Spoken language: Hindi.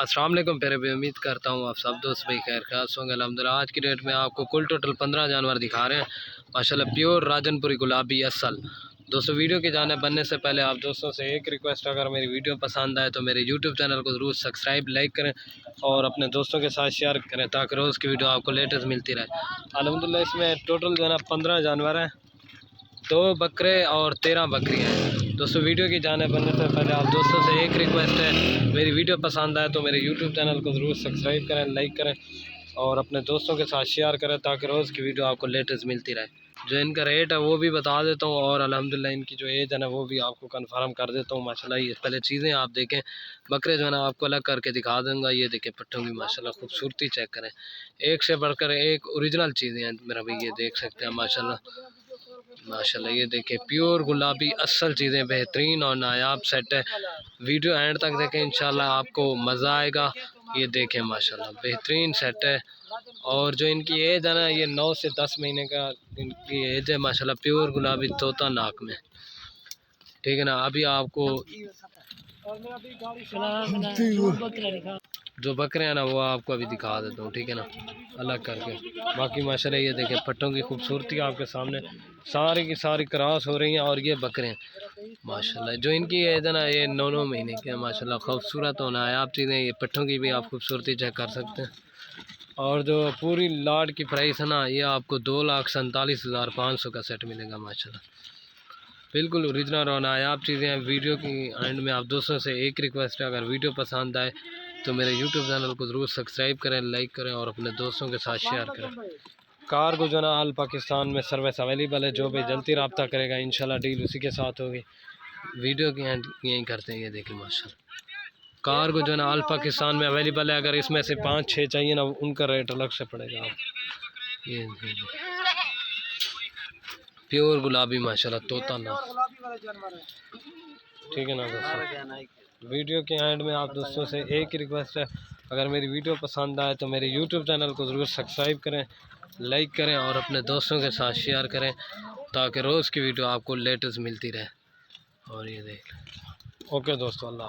अस्सलाम वालेकुम प्यारे भाई, उम्मीद करता हूँ आप सब दोस्त भाई खैर खास होंगे अल्हम्दुलिल्लाह। आज की डेट में आपको कुल टोटल 15 जानवर दिखा रहे हैं माशाल्लाह, प्योर राजनपुरी गुलाबी असल। दोस्तों वीडियो की जाने बनने से पहले आप दोस्तों से एक रिक्वेस्ट, अगर मेरी वीडियो पसंद आए तो मेरे यूट्यूब चैनल को ज़रूर सब्सक्राइब लाइक करें और अपने दोस्तों के साथ शेयर करें ताकि रोज़ की वीडियो आपको लेटेस्ट मिलती रहे। अल्हम्दुलिल्लाह इसमें टोटल जो है ना 15 जानवर हैं, 2 बकरे और 13 बकरियाँ हैं। दोस्तों वीडियो की जाने बनने से पहले आप दोस्तों से एक रिक्वेस्ट है, मेरी वीडियो पसंद आए तो मेरे यूट्यूब चैनल को ज़रूर सब्सक्राइब करें, लाइक करें और अपने दोस्तों के साथ शेयर करें ताकि रोज़ की वीडियो आपको लेटेस्ट मिलती रहे। जो इनका रेट है वो भी बता देता हूँ और अल्हम्दुलिल्लाह इनकी जो एज है ना वो भी आपको कंफर्म कर देता हूँ। माशाल्लाह ये पहले चीज़ें आप देखें, बकरे जो है ना आपको अलग करके दिखा दूँगा। ये देखें पट्टों की माशाल्लाह खूबसूरती चेक करें, एक से बढ़कर एक ओरिजिनल चीज़ें हैं मेरा भाई, ये देख सकते हैं माशाल्लाह माशाल्लाह। ये देखें प्योर गुलाबी असल चीज़ें, बेहतरीन और नायाब सेट है। वीडियो एंड तक देखें, इंशाल्लाह आपको मज़ा आएगा। ये देखें माशाल्लाह बेहतरीन सेट है और जो इनकी एज है ना ये 9 से 10 महीने का इनकी एज है माशाल्लाह। प्योर गुलाबी तोता नाक में, ठीक है ना। अभी आपको जो बकरे हैं ना वो आपको अभी दिखा देता हूँ, ठीक है ना, अलग करके। बाकी माशाल्लाह ये देखें पट्टों की खूबसूरती आपके सामने सारी की सारी क्रॉस हो रही हैं और ये बकरे हैं माशाल्लाह। जो इनकी एज है ना ये 9 महीने के माशाल्लाह। खूबसूरत और नायाब चीज़ें, ये पट्टों की भी आप खूबसूरती चेक कर सकते हैं। और जो पूरी लाट की प्राइस है ना ये आपको 2,47,500 का सेट मिलेगा माशाल्लाह। बिल्कुल ओरिजिनल और नायाब चीज़ें हैं। वीडियो की एंड में आप दोस्तों से एक रिक्वेस्ट है, अगर वीडियो पसंद आए तो मेरे यूट्यूब चैनल को ज़रूर सब्सक्राइब करें, लाइक करें और अपने दोस्तों के साथ शेयर करें। कार को जो ना ऑल पाकिस्तान में सर्विस अवेलेबल है, जो भी जल्दी रब्ता करेगा इंशाल्लाह डील उसी के साथ होगी। वीडियो की एंड यहीं करते हैं। ये देखिए माशाल्लाह कार को जो ना ऑल पाकिस्तान में अवेलेबल है। अगर इसमें से 5-6 चाहिए ना उनका रेट अलग से पड़ेगा। आप ये प्योर गुलाबी माशाल्लाह तोता ना, ठीक है ना दोस्तों। वीडियो के एंड में आप दोस्तों से एक रिक्वेस्ट है, अगर मेरी वीडियो पसंद आए तो मेरे यूट्यूब चैनल को ज़रूर सब्सक्राइब करें, लाइक करें और अपने दोस्तों के साथ शेयर करें ताकि रोज़ की वीडियो आपको लेटेस्ट मिलती रहे। और ये देख, ओके दोस्तों, अल्लाह।